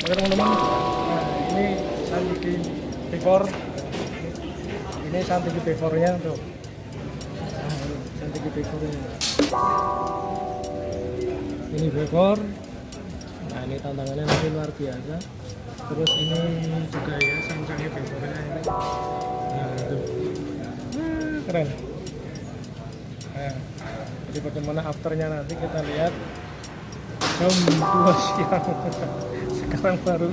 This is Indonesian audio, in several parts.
teman-teman. Nah, ini Santiki Before. Ini Santiki Before-nya tuh. Nah, Santiki Before-nya. Ini Before. Nah, ini tantangannya masih luar biasa. Terus ini juga ya Santiki Before-nya ini. Nah, itu. Keren. Nah, jadi bagaimana afternya nanti kita lihat jam 2 siang. Sekarang baru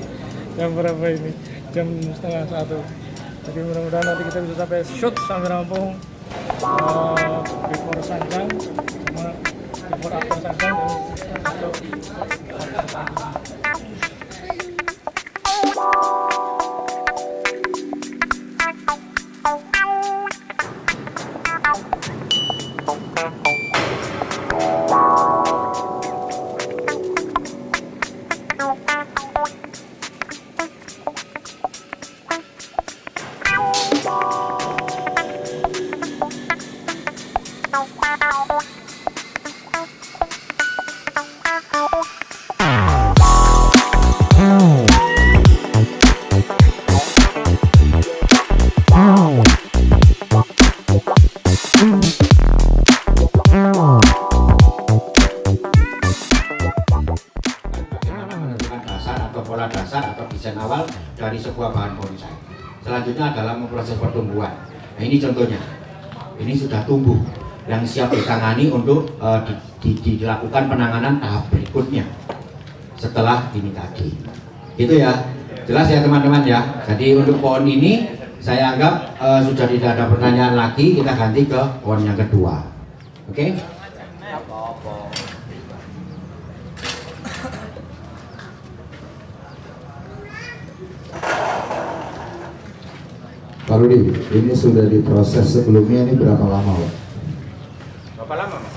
jam berapa ini? Jam setengah 1. Jadi mudah-mudahan nanti kita bisa sampai shoot sampai rampung before Sanjang sama before after Sanjang untuk pola dasar atau desain awal dari sebuah bahan bonsai. Selanjutnya adalah memproses pertumbuhan. Nah, ini contohnya. Ini sudah tumbuh yang siap ditangani untuk dilakukan penanganan tahap berikutnya setelah ini tadi. Itu ya. Jelas ya teman-teman ya. Jadi untuk pohon ini saya anggap sudah tidak ada pertanyaan lagi, kita ganti ke pohon yang kedua. Oke? Pak Rudi, ini sudah diproses sebelumnya, ini berapa lama, Pak? Berapa lama, Mas?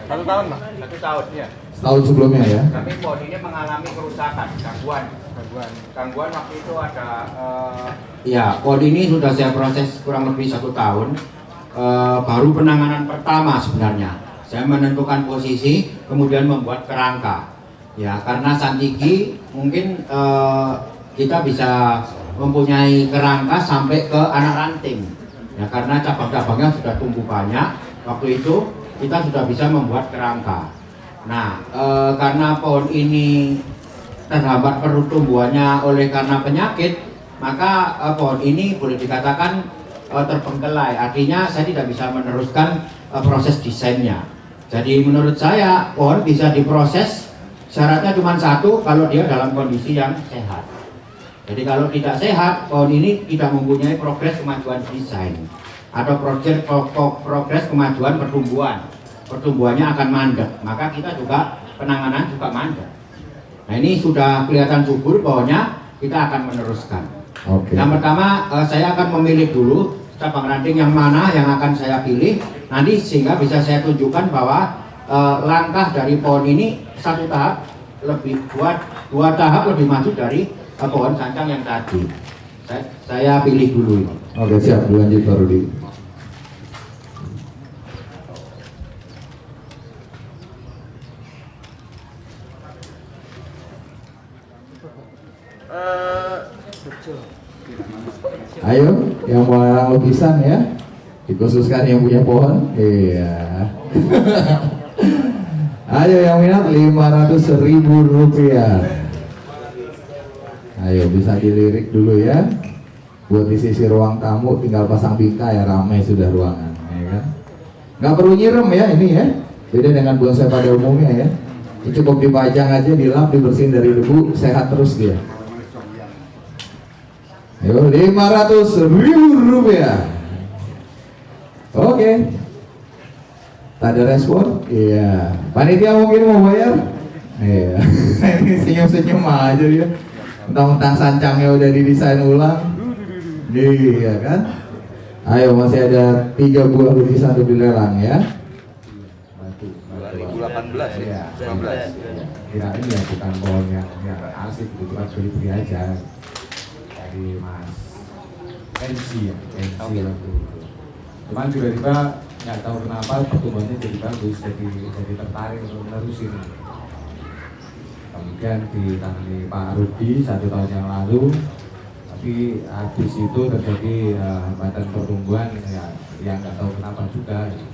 1 tahun, Mas. 1 tahun, ya. Setahun sebelumnya ya? Tapi pohon ini mengalami kerusakan, gangguan waktu itu ada. Ya, pohon ini sudah saya proses kurang lebih 1 tahun. Baru penanganan pertama sebenarnya. Saya menentukan posisi, kemudian membuat kerangka. Ya, karena Santiki mungkin kita bisa mempunyai kerangka sampai ke anak ranting ya, karena cabang-cabangnya sudah tumbuh banyak. Waktu itu kita sudah bisa membuat kerangka. Nah, karena pohon ini terhambat pertumbuhannya oleh karena penyakit, maka pohon ini boleh dikatakan terbengkelai. Artinya saya tidak bisa meneruskan proses desainnya. Jadi menurut saya pohon bisa diproses, syaratnya cuma satu, kalau dia dalam kondisi yang sehat. Jadi kalau tidak sehat, pohon ini tidak mempunyai progres kemajuan desain atau progres kemajuan pertumbuhan. Pertumbuhannya akan mandek, maka kita juga penanganan juga mandek. Nah, ini sudah kelihatan subur pohonnya, kita akan meneruskan. Oke. Yang pertama, saya akan memilih dulu cabang ranting yang mana yang akan saya pilih nanti, sehingga bisa saya tunjukkan bahwa langkah dari pohon ini satu tahap lebih dua tahap lebih maju dari pohon sancang yang tadi. Saya pilih dulu ini. Oke, siap, lanjut Pak Rudi. Ayo, yang mau larang lukisan ya, dikhususkan yang punya pohon. Iya. Ayo yang minat 500.000 rupiah. Ayo, bisa dilirik dulu ya. Buat di sisi ruang tamu tinggal pasang bingkai ya, ramai sudah ruangan ya kan. Nggak perlu nyirem ya ini ya. Beda dengan bonsai pada umumnya ya. Ini cukup dipajang aja, dilap, dibersihin dari debu, sehat terus dia. Ayo, 500.000 rupiah. Oke. Tak ada respon? Iya. Panitia mungkin mau bayar? Iya. Ini senyum-senyum aja dia. Mentang-mentang sancangnya udah didesain ulang. Iya kan? Ayo, masih ada 3 buah lukisan untuk dilelang ya. 2018 ya? 19. Kirain ya bukan pohon yang asik, cuma beli-beli aja. Dari Mas Ensi ya, Ensi waktu itu. Cuman tiba-tiba nggak tahu kenapa pertumbuhannya jadi bagus, jadi tertarik untuk menerusin. kemudian ditangani Pak Rudi 1 tahun yang lalu, tapi habis itu terjadi hambatan pertumbuhan ya, yang nggak tahu kenapa juga ya.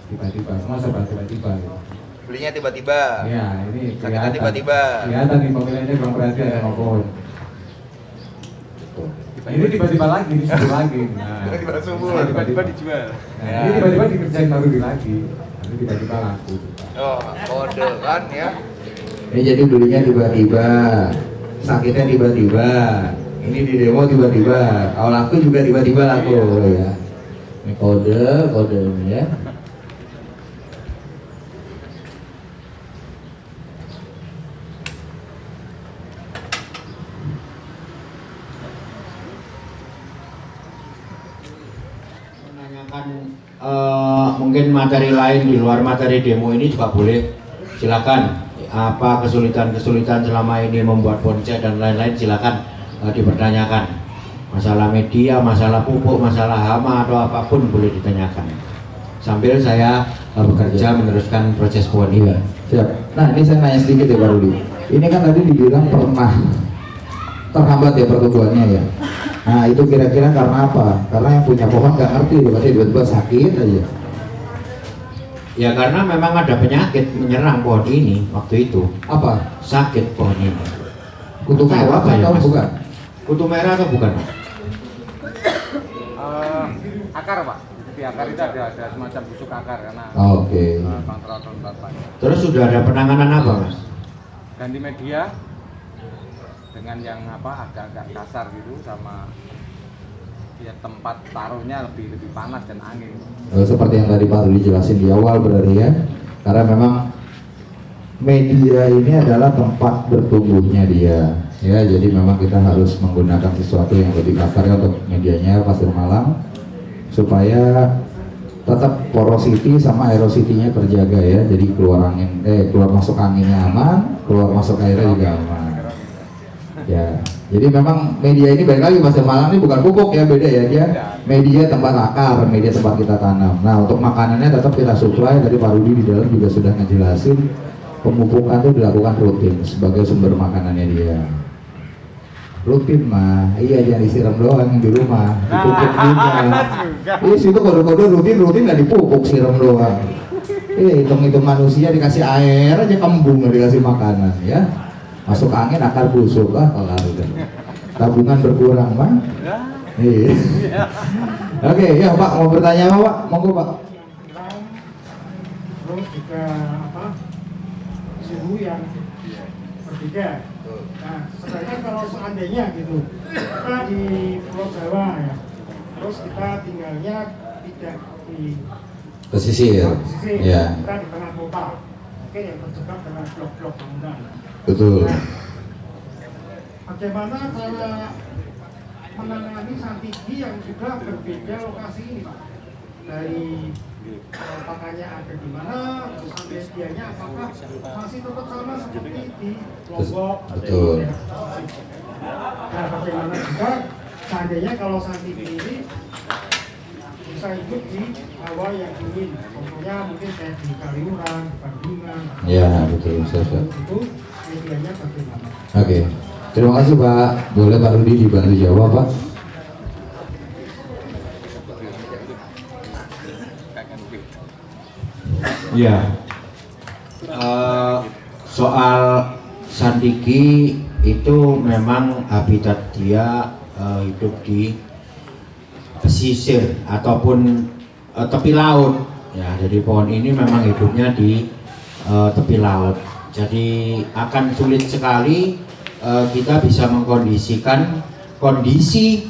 Tiba-tiba, semua serba tiba-tiba ya. Belinya tiba-tiba. Ya, ini Sakitnya tiba-tiba. kelihatan nih pemilihannya kurang perhatian sama pohon. Ini tiba-tiba lagi, ini subuh lagi. Nah, Tiba-tiba subuh. tiba-tiba dijual. Nah, ini tiba-tiba dikerjain Pak Rudi lagi. Ini tiba-tiba laku juga. Oh, kode kan ya. Ini jadi belinya tiba-tiba, sakitnya tiba-tiba, ini di demo tiba-tiba, kalau laku juga tiba-tiba laku ya. Ini kode ini ya. Menanyakan mungkin materi lain di luar materi demo ini juga boleh, silakan. Apa kesulitan-kesulitan selama ini membuat bonsai dan lain-lain, silakan dipertanyakan. Masalah media, masalah pupuk, masalah hama atau apapun boleh ditanyakan. Sambil saya bekerja meneruskan proses pohon ini. Siap. Nah ini saya nanya sedikit ya Pak Rudi. Ini kan tadi dibilang pernah terhambat ya pertumbuhannya ya. Nah itu kira-kira karena apa? Karena yang punya pohon nggak ngerti, berarti tiba-tiba sakit aja. Ya karena memang ada penyakit menyerang pohon ini waktu itu. Apa? Sakit pohon ini. Kutu merah Apa ya, atau Mas? bukan? Kutu merah atau bukan? Akar Pak, di akar itu ada semacam busuk akar karena Oke. kontrol bapaknya. Terus sudah ada penanganan apa, Mas? Ganti media dengan yang agak-agak kasar gitu, sama ya tempat taruhnya lebih panas dan angin. Seperti yang tadi Pak Rudi jelasin di awal berarti ya, karena memang media ini adalah tempat bertumbuhnya dia ya, jadi memang kita harus menggunakan sesuatu yang lebih kasar ya untuk medianya pasir malam supaya tetap porosity sama erosity-nya terjaga ya, jadi keluar masuk anginnya aman, keluar masuk airnya juga aman ya. Jadi memang media ini balik lagi pasir malam ini bukan pupuk ya, beda ya, dia media tempat akar, media tempat kita tanam. Nah untuk makanannya tetap kita supply, tadi Pak Rudi di dalam juga sudah ngejelasin pemupukan itu dilakukan rutin sebagai sumber makanannya dia. Rutin mah, iya jangan disiram doang yang di rumah, dipupuk juga. Iya situ kode-kode rutin nggak dipupuk, siram doang. Iya hitung manusia dikasih air aja kembung, nggak dikasih makanan ya. Masuk angin akar busuk lah kelar udah. Tabungan berkurang mah. Iya. Oke ya Pak, mau bertanya apa Pak? Monggo Pak. Terus juga suhu yang berbeda. Nah, sebenarnya kalau seandainya gitu, kita di Pulau Jawa ya, terus kita tinggalnya tidak di Pesisir. pesisir, Ya. kita di tengah kota, mungkin yang terjebak dengan blok-blok bangunan. Betul. Nah, bagaimana cara menangani santigi yang juga berbeda lokasi ini, Pak? Dari pakannya ada di mana, terus medianya apakah masih tetap sama seperti di Lombok? Betul. Nah, bagaimana juga seandainya kalau santigi ini bisa hidup di hawa yang dingin, contohnya mungkin kayak di Kaliurang, di Bandungan. Ya betul. Siap. Itu medianya bagaimana? Oke. Terima kasih Pak. Boleh Pak Rudi dibantu jawab Pak. Ya, soal santigi itu memang habitat dia hidup di pesisir ataupun tepi laut. Ya, jadi pohon ini memang hidupnya di tepi laut. Jadi akan sulit sekali kita bisa mengkondisikan kondisi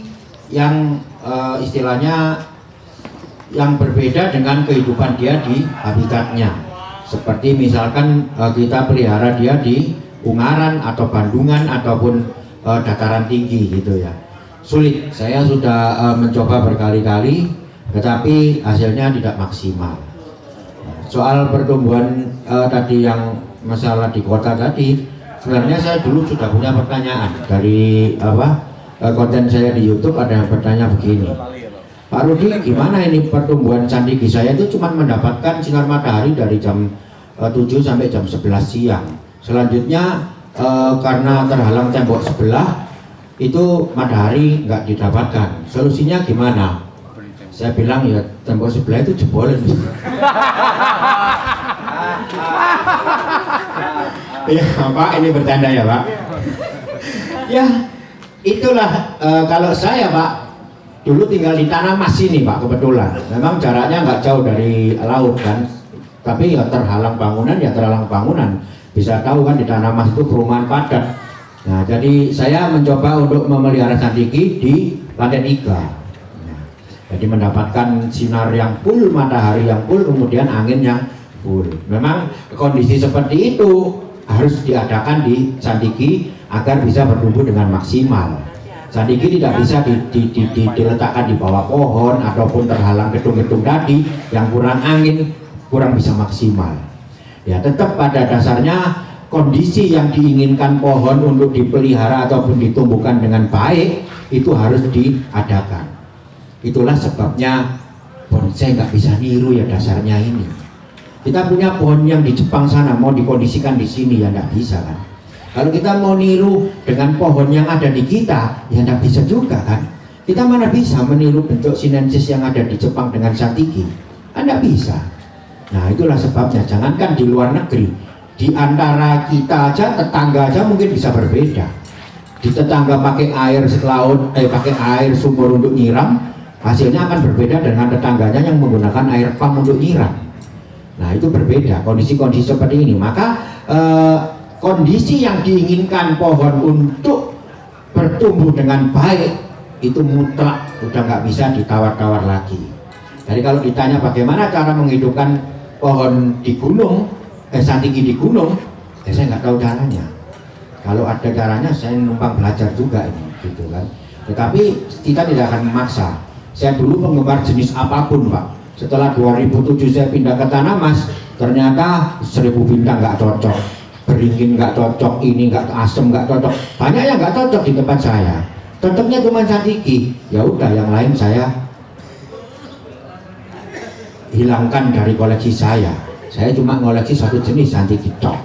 yang istilahnya yang berbeda dengan kehidupan dia di habitatnya. Seperti misalkan kita pelihara dia di Ungaran atau Bandungan ataupun dataran tinggi gitu ya. Sulit, saya sudah mencoba berkali-kali tetapi hasilnya tidak maksimal. Soal pertumbuhan tadi yang masalah di kota tadi, sebenarnya saya dulu sudah punya pertanyaan dari konten saya di YouTube. Ada yang bertanya begini, Pak Rudi, gimana ini pertumbuhan santigi saya itu cuma mendapatkan sinar matahari dari jam 7 sampai jam 11 siang. Selanjutnya karena terhalang tembok sebelah itu matahari nggak didapatkan. Solusinya gimana? Saya bilang ya tembok sebelah itu jebolin. Ya Pak, ini bercanda ya Pak. Ya itulah kalau saya Pak dulu tinggal di Tanah Mas ini Pak, kebetulan. Memang jaraknya nggak jauh dari laut kan, tapi ya terhalang bangunan ya terhalang bangunan. Bisa tahu kan di Tanah Mas itu perumahan padat. Nah jadi saya mencoba untuk memelihara santiki di lantai 3. Nah, jadi mendapatkan sinar yang full, matahari yang full, kemudian angin yang full. Memang kondisi seperti itu harus diadakan di santiki agar bisa bertumbuh dengan maksimal. Santiki tidak bisa diletakkan di bawah pohon ataupun terhalang gedung-gedung tadi yang kurang angin, kurang bisa maksimal. Ya tetap pada dasarnya kondisi yang diinginkan pohon untuk dipelihara ataupun ditumbuhkan dengan baik itu harus diadakan. Itulah sebabnya bonsai nggak bisa niru ya dasarnya ini. Kita punya pohon yang di Jepang sana mau dikondisikan di sini ya nggak bisa kan. Kalau kita mau niru dengan pohon yang ada di kita ya nggak bisa juga kan. Kita mana bisa meniru bentuk sinensis yang ada di Jepang dengan santiki? Nggak bisa. Nah itulah sebabnya jangankan di luar negeri, di antara kita aja, tetangga aja mungkin bisa berbeda. Di tetangga pakai air laut, pakai air sumur untuk nyiram, hasilnya akan berbeda dengan tetangganya yang menggunakan air pump untuk nyiram. Nah itu berbeda kondisi-kondisi seperti ini. Maka kondisi yang diinginkan pohon untuk bertumbuh dengan baik itu mutlak udah nggak bisa ditawar-tawar lagi. Jadi kalau ditanya bagaimana cara menghidupkan pohon di gunung, santiki di gunung, ya saya nggak tahu caranya. Kalau ada caranya saya numpang belajar juga ini, gitu kan. Tetapi kita tidak akan memaksa. Saya dulu penggemar jenis apapun Pak. Setelah 2007 saya pindah ke Tanah Mas, ternyata 1000 bintang nggak cocok, beringin nggak cocok, ini nggak asem nggak cocok, banyak yang nggak cocok di tempat saya. Cocoknya cuma santiki. Ya udah yang lain saya hilangkan dari koleksi saya. Saya cuma ngoleksi satu jenis santiki tok.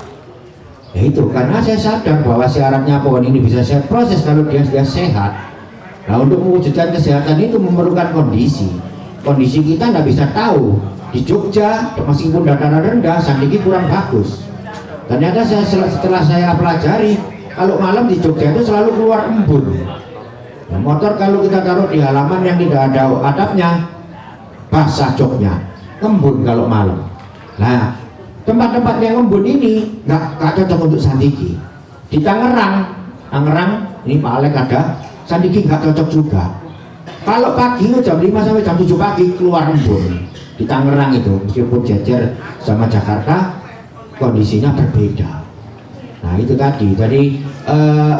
Ya itu karena saya sadar bahwa syaratnya pohon ini bisa saya proses kalau dia sehat. Nah untuk mewujudkan kesehatan itu memerlukan kondisi. Kondisi kita nggak bisa tahu. Di Jogja meskipun dataran rendah santiki kurang bagus. Ternyata setelah saya pelajari kalau malam di Jogja itu selalu keluar embun. Nah, motor kalau kita taruh di halaman yang tidak ada atapnya basah joknya, embun kalau malam. Nah tempat-tempat yang embun ini nggak cocok untuk santiki. Di Tangerang ini Pak Alek ada, santiki nggak cocok juga. Kalau pagi jam 5 sampai jam 7 pagi keluar embun. Di Tangerang itu meskipun jejer sama Jakarta kondisinya berbeda. Nah itu tadi, jadi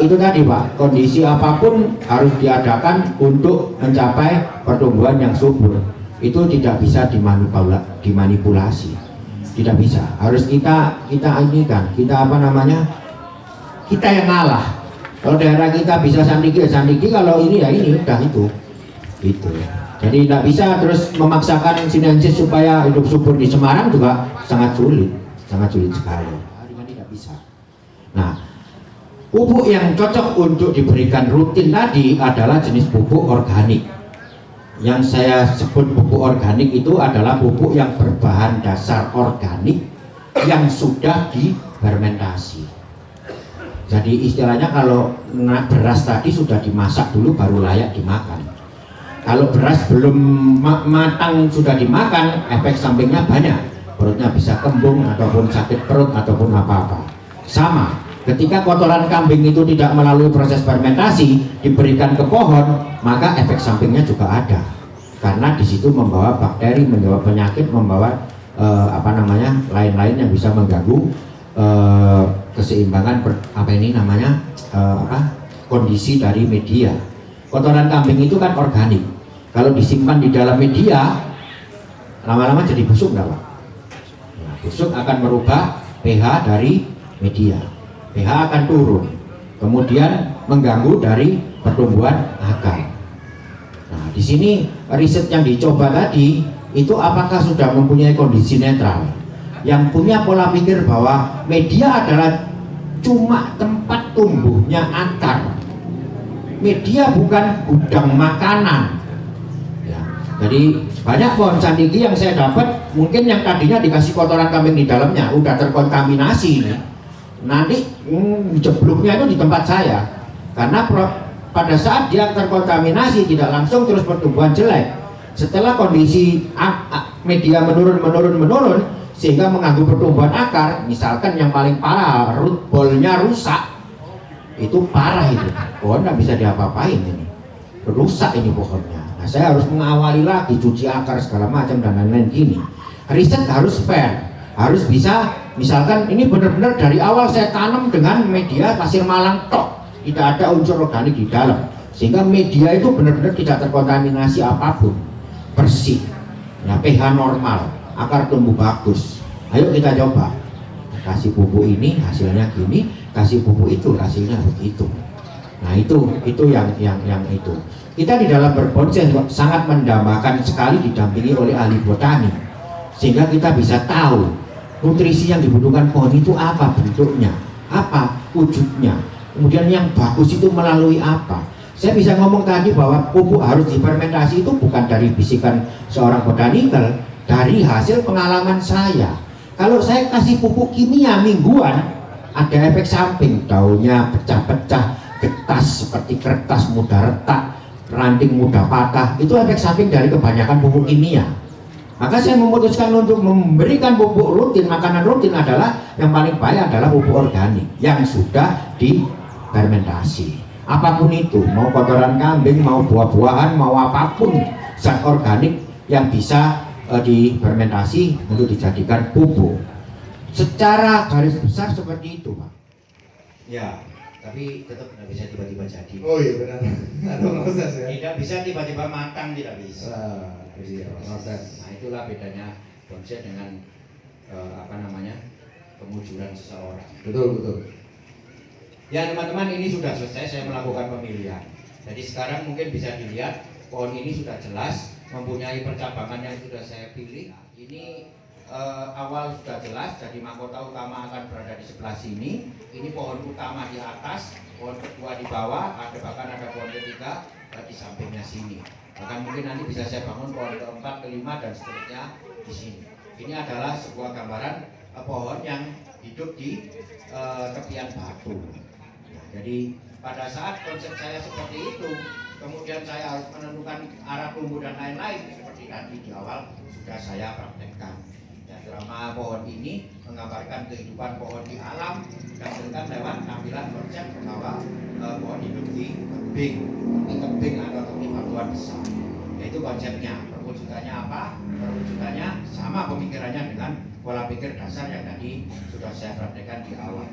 itu tadi Pak, kondisi apapun harus diadakan untuk mencapai pertumbuhan yang subur. Itu tidak bisa dimanipulasi, tidak bisa. Harus kita ini kan, kita apa namanya, kita yang ngalah. Kalau daerah kita bisa santiki ya santiki, kalau ini ya ini udah itu. Jadi tidak bisa terus memaksakan sinensis supaya hidup subur di Semarang juga sangat sulit sekali. Tidak bisa. Nah, pupuk yang cocok untuk diberikan rutin tadi adalah jenis pupuk organik. Yang saya sebut pupuk organik itu adalah pupuk yang berbahan dasar organik yang sudah difermentasi. Jadi istilahnya kalau beras tadi sudah dimasak dulu baru layak dimakan. Kalau beras belum matang sudah dimakan, efek sampingnya banyak. Perutnya bisa kembung ataupun sakit perut ataupun apa-apa. Sama, ketika kotoran kambing itu tidak melalui proses fermentasi diberikan ke pohon, maka efek sampingnya juga ada. Karena di situ membawa bakteri, membawa penyakit, membawa lain-lain yang bisa mengganggu keseimbangan kondisi dari media. Kotoran kambing itu kan organik. Kalau disimpan di dalam media, lama-lama jadi busuk nggak Pak? Nah, busuk akan merubah pH dari media. pH akan turun, kemudian mengganggu dari pertumbuhan akar. Nah, di sini riset yang dicoba tadi itu apakah sudah mempunyai kondisi netral, yang punya pola pikir bahwa media adalah cuma tempat tumbuhnya akar. Media bukan gudang makanan. Ya, jadi banyak pohon sandiki yang saya dapat, mungkin yang tadinya dikasih kotoran kambing di dalamnya udah terkontaminasi ini. Nanti jebloknya itu di tempat saya, karena pada saat dia terkontaminasi tidak langsung terus pertumbuhan jelek. Setelah kondisi media menurun sehingga mengganggu pertumbuhan akar, misalkan yang paling parah root ball-nya rusak, itu parah itu, pohon nggak bisa diapa-apain ini, rusak ini pohonnya. Nah, saya harus mengawali lagi, cuci akar segala macam dan lain-lain gini. Riset harus fair, harus bisa, misalkan ini benar-benar dari awal saya tanam dengan media pasir malang tok, tidak ada unsur organik di dalam, sehingga media itu benar-benar tidak terkontaminasi apapun, bersih, ya, pH normal, akar tumbuh bagus. Ayo kita coba, kasih pupuk ini hasilnya gini, kasih pupuk itu hasilnya begitu. Nah itu yang itu. Kita di dalam berbonsai sangat mendambakan sekali didampingi oleh ahli botani, sehingga kita bisa tahu nutrisi yang dibutuhkan pohon itu apa bentuknya, apa wujudnya, kemudian yang bagus itu melalui apa. Saya bisa ngomong tadi bahwa pupuk harus difermentasi itu bukan dari bisikan seorang botanikal, dari hasil pengalaman saya. Kalau saya kasih pupuk kimia mingguan, ada efek samping, daunnya pecah-pecah, getas seperti kertas mudah retak, ranting mudah patah. Itu efek samping dari kebanyakan pupuk kimia. Maka saya memutuskan untuk memberikan pupuk rutin, makanan rutin adalah yang paling baik adalah pupuk organik yang sudah difermentasi. Apapun itu, mau kotoran kambing, mau buah-buahan, mau apapun zat organik yang bisa difermentasi untuk dijadikan pupuk. Secara garis besar seperti itu, Pak. Ya, tapi tetap tidak bisa tiba-tiba jadi. Oh iya benar, ada proses ya. Tidak bisa tiba-tiba matang, tidak bisa. Iya, proses. Nah, itulah bedanya bonsai dengan kemujuran seseorang. Betul. Ya teman-teman, ini sudah selesai saya melakukan pemilihan. Jadi sekarang mungkin bisa dilihat pohon ini sudah jelas mempunyai percabangan yang sudah saya pilih. Ini awal sudah jelas, jadi mahkota utama akan berada di sebelah sini. Ini pohon utama di atas, pohon kedua di bawah, bahkan ada pohon ketiga di sampingnya sini. Bahkan mungkin nanti bisa saya bangun pohon keempat, kelima dan seterusnya di sini. Ini adalah sebuah gambaran pohon yang hidup di tepian batu. Nah, jadi pada saat konsep saya seperti itu, kemudian saya harus menentukan arah tumbuh dan lain-lain seperti tadi di awal sudah saya praktekkan. Ya, drama pohon ini menggambarkan kehidupan pohon di alam dihasilkan lewat tampilan konsep bahwa pohon hidup di tebing atau tepi batuan besar. Yaitu konsepnya. Perwujudannya apa? Perwujudannya sama pemikirannya dengan pola pikir dasar yang tadi sudah saya praktekkan di awal.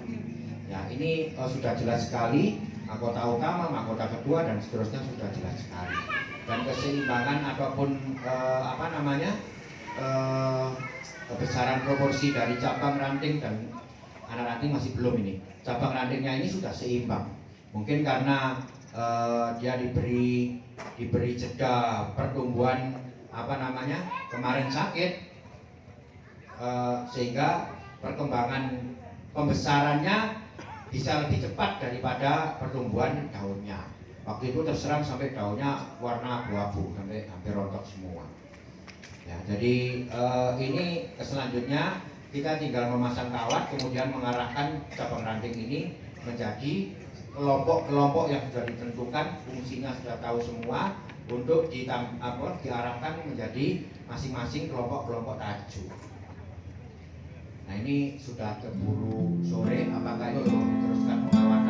Ya, ini sudah jelas sekali. Mahkota utama, mahkota kedua dan seterusnya sudah jelas sekali. Dan keseimbangan ataupun kebesaran proporsi dari cabang ranting dan anak ranting masih belum ini. Cabang rantingnya ini sudah seimbang. Mungkin karena dia diberi jeda pertumbuhan kemarin sakit, sehingga perkembangan pembesarannya bisa lebih cepat daripada pertumbuhan daunnya. Waktu itu terserang sampai daunnya warna abu-abu, sampai hampir rontok semua. Ya, jadi ini selanjutnya kita tinggal memasang kawat, kemudian mengarahkan cabang ranting ini menjadi kelompok-kelompok yang sudah ditentukan, fungsinya sudah tahu semua, untuk diarahkan menjadi masing-masing kelompok-kelompok tajuk. Nah, ini sudah keburu sore, apakah itu teruskan mengawat